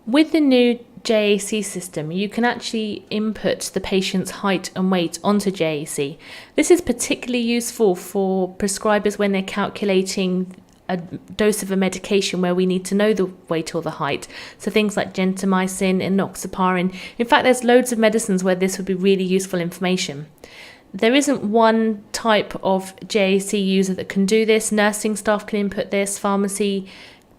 With the new JAC system, you can actually input the patient's height and weight onto JAC. This is particularly useful for prescribers when they're calculating a dose of a medication where we need to know the weight or the height. So things like gentamicin, enoxaparin. In fact, there's loads of medicines where this would be really useful information. There isn't one type of JAC user that can do this. Nursing staff can input this, pharmacy,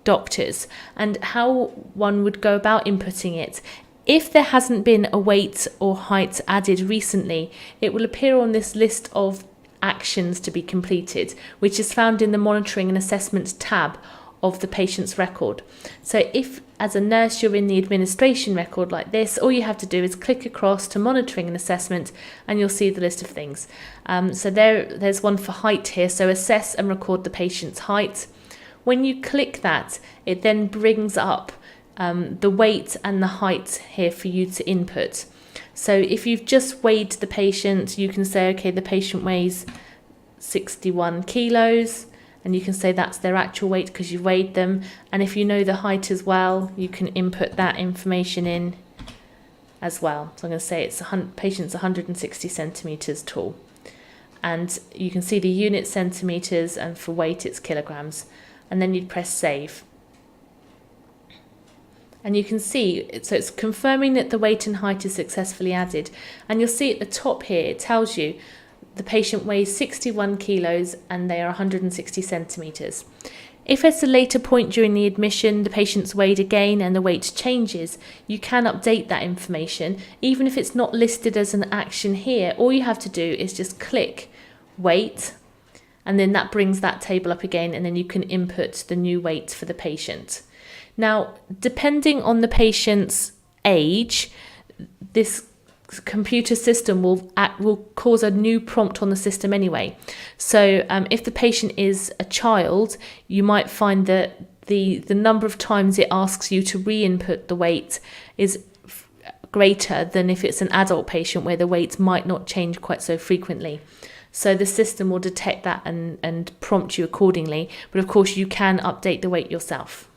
doctors. And how one would go about inputting it: if there hasn't been a weight or height added recently, it will appear on this list of actions to be completed, which is found in the monitoring and assessment tab of the patient's record. So if as a nurse you're in the administration record like this, all you have to do is click across to monitoring and assessment and you'll see the list of things. So there's one for height here, so assess and record the patient's height. When you click that, it then brings up the weight and the height here for you to input. So if you've just weighed the patient, you can say, okay, the patient weighs 61 kilos, and you can say that's their actual weight because you've weighed them. And if you know the height as well, you can input that information in as well. So I'm going to say it's patient's 160 centimeters tall. And you can see the unit centimeters, and for weight it's kilograms. And then you'd press save. And you can see, so it's confirming that the weight and height is successfully added. And you'll see at the top here, it tells you the patient weighs 61 kilos and they are 160 centimetres. If at a later point during the admission the patient's weighed again and the weight changes, you can update that information. Even if it's not listed as an action here, all you have to do is just click weight, and then that brings that table up again, and then you can input the new weight for the patient. Now, depending on the patient's age, this computer system will cause a new prompt on the system anyway. So if the patient is a child, you might find that the number of times it asks you to re-input the weight is greater than if it's an adult patient, where the weight might not change quite so frequently. So the system will detect that and prompt you accordingly. But of course, you can update the weight yourself.